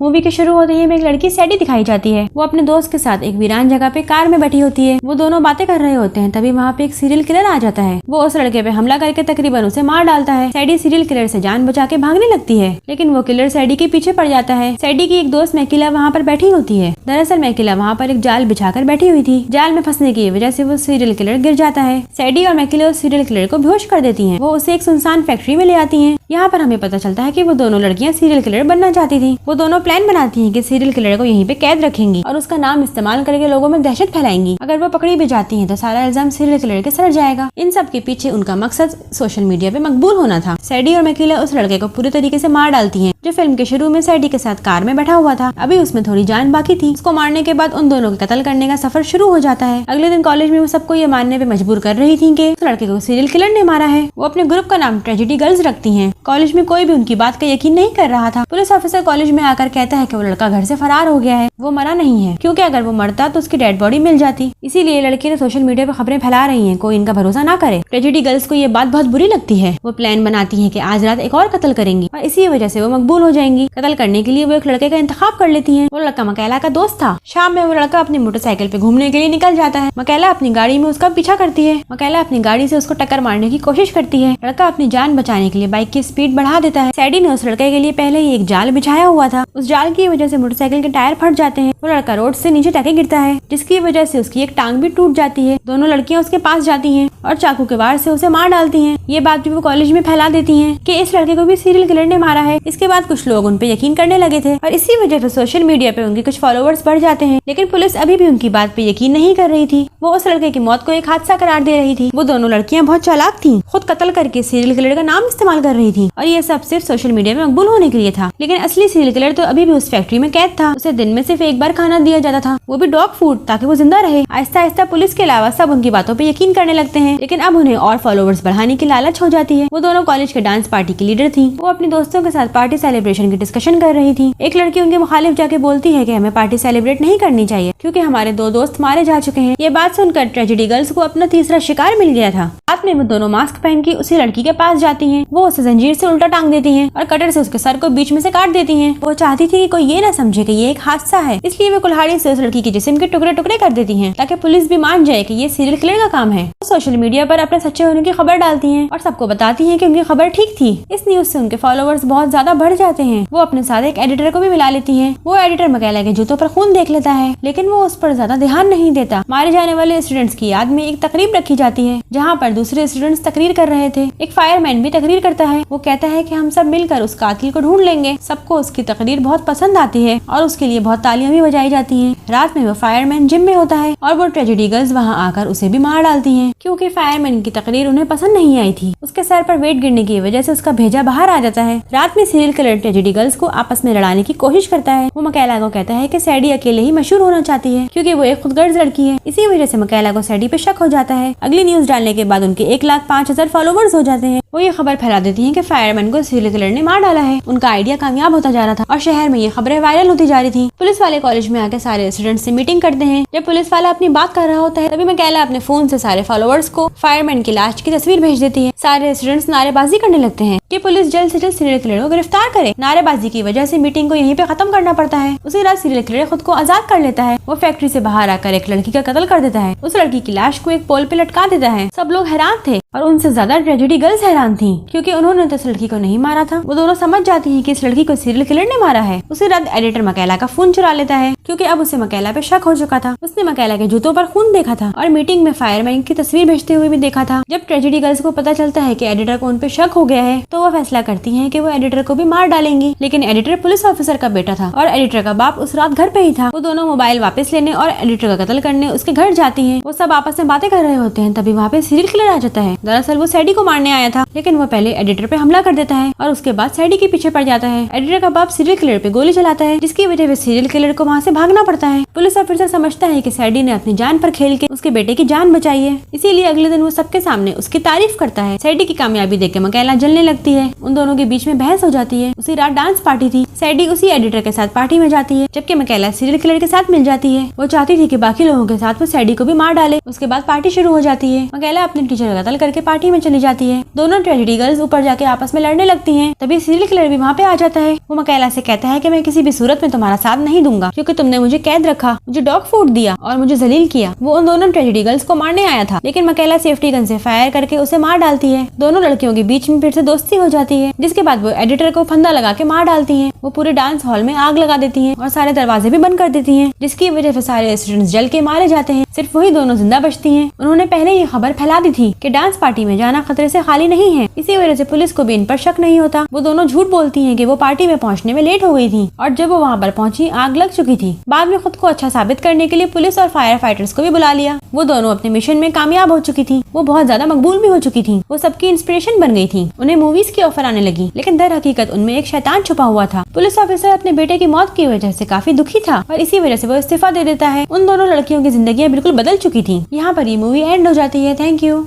Movie के शुरू होते ही हमें एक लड़की सैडी दिखाई जाती है। वो अपने दोस्त के साथ एक वीरान जगह पे कार में बैठी होती है। वो दोनों बातें कर रहे होते हैं, तभी वहाँ पे एक सीरियल किलर आ जाता है। वो उस लड़के पे हमला करके तकरीबन उसे मार डालता है। सैडी सीरियल किलर से जान बचा के भागने लगती है, लेकिन वो किलर सैडी के पीछे पड़ जाता है। सैडी की एक दोस्त मैकिला वहाँ पर बैठी होती है। दरअसल मैकिला वहाँ पर एक जाल बिछाकर बैठी हुई थी। जाल में फंसने की वजह से वो सीरियल किलर गिर जाता है। सैडी और मैकिला उस सीरियल किलर को बेहोश कर देती हैं। वो उसे एक सुनसान फैक्ट्री में ले आती हैं। यहाँ पर हमें पता चलता है कि वो दोनों लड़कियाँ सीरियल किलर बनना चाहती थी। वो दोनों प्लान बनाती हैं कि सीरियल किलर को यहीं पे कैद रखेंगी और उसका नाम इस्तेमाल करके लोगों में दहशत फैलाएंगी। अगर वो पकड़ी भी जाती हैं तो सारा इल्जाम सीरियल किलर के सर जाएगा। इन सब के पीछे उनका मकसद सोशल मीडिया पे मकबूल होना था। सैडी और मैकिला उस लड़के को पूरी तरीके से मार डालती हैं, जो फिल्म के शुरू में सैडी के साथ कार में बैठा हुआ था। अभी उसमें थोड़ी जान बाकी थी। उसको मारने के बाद उन दोनों के कत्ल करने का सफर शुरू हो जाता है। अगले दिन कॉलेज में वो सबको ये मानने पे मजबूर कर रही थी कि उस लड़के को सीरियल किलर ने मारा है। वो अपने ग्रुप का नाम ट्रेजेडी गर्ल्स रखती हैं। कॉलेज में कोई भी उनकी बात का यकीन नहीं कर रहा था। पुलिस ऑफिसर कॉलेज में आकर कहता है कि वो लड़का घर से फरार हो गया है, वो मरा नहीं है, क्योंकि अगर वो मरता तो उसकी डेड बॉडी मिल जाती। इसीलिए लड़की ने सोशल मीडिया पे खबरें फैला रही हैं, कोई इनका भरोसा ना करे। ट्रेजेडी गर्ल्स को ये बात बहुत बुरी लगती है। वो प्लान बनाती है कि आज रात एक और कत्ल करेंगी और इसी वजह से वो मकबूल हो जाएंगी। कत्ल करने के लिए वो एक लड़के का इंतखाब कर लेती हैं। वो लड़का मकैला का दोस्त था। शाम में वो लड़का अपनी मोटरसाइकिल पे घूमने के लिए निकल जाता है। मकैला अपनी गाड़ी में उसका पीछा करती है। मकैला अपनी गाड़ी से उसको टक्कर मारने की कोशिश करती है। लड़का अपनी जान बचाने के लिए बाइक की स्पीड बढ़ा देता है। सैडी ने उस लड़के के लिए पहले ही एक जाल बिछाया हुआ था। उस जाल की वजह से मोटरसाइकिल के टायर फट जाते हैं। वो लड़का रोड से नीचे टके गिरता है, जिसकी वजह से उसकी एक टांग भी टूट जाती है। दोनों लड़कियां उसके पास जाती हैं और चाकू के वार से उसे मार डालती हैं। ये बात भी वो कॉलेज में फैला देती हैं कि इस लड़के को भी सीरियल किलर ने मारा है। इसके बाद कुछ लोग उन पे यकीन करने लगे थे और इसी वजह से सोशल मीडिया पे उनके कुछ फॉलोअर्स बढ़ जाते हैं। लेकिन पुलिस अभी भी उनकी बात पे यकीन नहीं कर रही थी। वो उस लड़के की मौत को एक हादसा करार दे रही थी। वो दोनों लड़कियां बहुत चालाक थीं, खुद कत्ल करके सीरियल किलर का नाम इस्तेमाल कर रही थी और ये सब सिर्फ सोशल मीडिया में मकबूल होने के लिए था। लेकिन असली सीरियल किलर तो अभी भी उस फैक्ट्री में कैद था। उसे दिन में सिर्फ एक बार खाना दिया जाता था, वो भी डॉग फूड, ताकि वो जिंदा रहे। आहिस्ता आहिस्ता पुलिस के अलावा सब उनकी बातों पे यकीन करने लगते हैं, लेकिन अब उन्हें और फॉलोअर्स बढ़ाने की लालच हो जाती है। वो दोनों कॉलेज के डांस पार्टी की लीडर थी। वो अपने दोस्तों के साथ पार्टी सेलिब्रेशन की डिस्कशन कर रही थी। एक लड़की उनके मुखालिफ जाके बोलती है कि हमें पार्टी सेलिब्रेट नहीं करनी चाहिए क्योंकि हमारे 2 दोस्त मारे जा चुके हैं। ये बात सुनकर ट्रेजेडी गर्ल्स को अपना तीसरा शिकार मिल गया था। रात में वो दोनों मास्क पहन के उसी लड़की के पास जाती हैं। वो उसे जंजीर से उल्टा टांग देती हैं और कटर से उसके सर को बीच में से काट देती हैं। वो चाहती थी कि कोई ये ना समझे कि ये एक हादसा है, इसलिए वो कुल्हाड़ी से उस लड़की के जिस्म के टुकड़े टुकड़े कर देती हैं ताकि पुलिस भी मान जाए कि ये सीरियल किलर का काम है। वो सोशल मीडिया पर अपने सच्चे होने की खबर डालती हैं और सबको बताती हैं कि उनकी खबर ठीक थी। इस न्यूज से उनके फॉलोअर्स बहुत ज्यादा बढ़ जाते हैं। वो अपने साथ एक एडिटर को भी मिला लेती हैं। वो एडिटर मकैला के जूतों पर खून देख लेता है, लेकिन वो उस पर ज्यादा ध्यान नहीं देता। मारे जाने वाले स्टूडेंट्स की याद में एक तकरीब रखी जाती है, जहाँ पर दूसरे स्टूडेंट्स तकरीर कर रहे थे। एक फायरमैन भी तकरीर करता है। वो कहता है कि हम सब मिलकर उस कातिल को ढूंढ लेंगे। सबको उसकी तकरीर बहुत पसंद आती है और उसके लिए बहुत तालियां भी बजाई जाती हैं। रात में वो फायरमैन जिम में होता है और वो ट्रेजेडी गर्ल्स वहाँ आकर उसे भी मार डालती हैं, क्योंकि फायरमैन की तकरीर उन्हें पसंद नहीं आई थी। उसके सर पर वेट गिरने की वजह से उसका भेजा बाहर आ जाता है। रात में सीरियल किलर ट्रेजेडी गर्ल्स को आपस में लड़ाने की कोशिश करता है। वो मकैला को कहता है कि सैडी अकेले ही मशहूर होना चाहती है क्योंकि वो एक खुदगर्ज लड़की है। इसी वजह से मकैला को सैडी पे शक हो जाता है। अगली न्यूज डालने के बाद उनके 1,05,000 फॉलोवर्स हो जाते हैं। वो ये खबर फैला देती हैं कि फायरमैन को सीरियल किलर ने मार डाला है। उनका आइडिया कामयाब होता जा रहा था और शहर में ये खबरें वायरल होती जा रही थी। पुलिस वाले कॉलेज में आके सारे स्टूडेंट्स से मीटिंग करते हैं। जब पुलिस वाला अपनी बात कर रहा होता है, तभी मकैला अपने फोन से सारे फॉलोअर्स को फायरमैन की लाश की तस्वीर भेज देती है। सारे स्टूडेंट्स नारेबाजी करने लगते हैं कि पुलिस जल्द से जल्द सीरियल किलर को गिरफ्तार करे। नारेबाजी की वजह से मीटिंग को यहीं पे खत्म करना पड़ता है। उसी रात सीरियल किलर खुद को आजाद कर लेता है। वो फैक्ट्री से बाहर आकर एक लड़की का कत्ल कर देता है। उस लड़की की लाश को एक पोल पे लटका देता है। सब लोग हैरान थे और उनसे ज्यादा ट्रेजेडी गर्ल्स हैरान थी, क्योंकि उन्होंने तो इस लड़की को नहीं मारा था। वो दोनों समझ जाती हैं कि इस लड़की को सीरियल किलर ने मारा है। उसी रात एडिटर मकैला का फोन चुरा लेता है, क्योंकि अब उसे मकैला पे शक हो चुका था। उसने मकैला के जूतों पर खून देखा था और मीटिंग में फायरमैन की तस्वीर भेजते हुए भी देखा था। जब ट्रेजेडी गर्ल्स को पता चलता है कि एडिटर को उन पे शक हो गया है, तो वो फैसला करती हैं कि वो एडिटर को भी मार डालेंगी। लेकिन एडिटर पुलिस ऑफिसर का बेटा था और एडिटर का बाप उस रात घर पे ही था। वो दोनों मोबाइल वापस लेने और एडिटर का कत्ल करने उसके घर जाती हैं। वो सब आपस में बातें कर रहे होते हैं, तभी वहाँ पे सीरियल किलर आ जाता है। दरअसल वो सैडी को मारने आया था, लेकिन वो पहले एडिटर पे हमला कर देता है और उसके बाद सैडी के पीछे पड़ जाता है। एडिटर का बाप सीरियल किलर पे गोली चलाता है, जिसकी वजह से सीरियल किलर को वहाँ से भागना पड़ता है। पुलिस ऑफिसर समझता है कि सैडी ने अपनी जान पर खेल के उसके बेटे की जान बचाई है, इसीलिए अगले दिन वो सबके सामने उसकी तारीफ करता है। सैडी की कामयाबी देख के मिकाएला जलने लगती है। उन दोनों के बीच में बहस हो जाती है। उसी रात डांस पार्टी थी। सैडी उसी एडिटर के साथ पार्टी में जाती है, जबकि मिकाएला सीरियल किलर के साथ मिल जाती है। वो चाहती थी कि बाकी लोगों के साथ वो सैडी को भी मार डाले। उसके बाद पार्टी शुरू हो जाती है। मिकाएला अपने टीचर का कत्ल करके पार्टी में चली जाती है। दोनों ट्रेजेडी गर्ल्स ऊपर जाके आपस में लड़ने लगती हैं। तभी सीरियल किलर भी वहाँ पे आ जाता है। वो मिकाएला से कहता है कि मैं किसी भी सूरत में तुम्हारा साथ नहीं दूंगा, क्योंकि तुमने मुझे कैद रखा, मुझे डॉग फूड दिया और मुझे जलील किया। वो उन दोनों ट्रेजेडी गर्ल्स को मारने आया था, लेकिन मिकाएला सेफ्टी गन से फायर करके उसे मार डालती है। दोनों लड़कियों के बीच में फिर से दोस्ती हो जाती है, जिसके बाद वो एडिटर को फंदा लगा के मार डालती है। वो पूरे डांस हॉल में आग लगा देती है और सारे दरवाजे भी बंद कर देती है, जिसकी वजह से सारे स्टूडेंट्स जल के मारे जाते हैं। सिर्फ वही दोनों जिंदा बचती हैं। उन्होंने पहले ये खबर फैला दी थी कि डांस पार्टी में जाना खतरे से खाली नहीं है, इसी वजह से पुलिस को भी इन पर शक नहीं होता। वो दोनों झूठ बोलती हैं कि वो पार्टी में पहुंचने में लेट हो गई थी और जब वो वहां पर पहुंची आग लग चुकी थी। बाद में खुद को अच्छा साबित करने के लिए पुलिस और फायर फाइटर्स को भी बुला लिया। वो दोनों अपने मिशन में कामयाब हो चुकी थी। वो बहुत ज्यादा मकबूल भी हो चुकी थी। वो सबकी इंस्पिरेशन बन गई थी। उन्हें मूवीज की ऑफर आने लगी, लेकिन दर हकीकत उनमें एक शैतान छुपा हुआ था। पुलिस ऑफिसर अपने बेटे की मौत की वजह से काफी दुखी था और इसी वजह से वो इस्तीफा दे देता है। उन दोनों लड़कियों की जिंदगियां बिल्कुल बदल चुकी थी। यहाँ पर ये मूवी एंड हो जाती है। Thank you.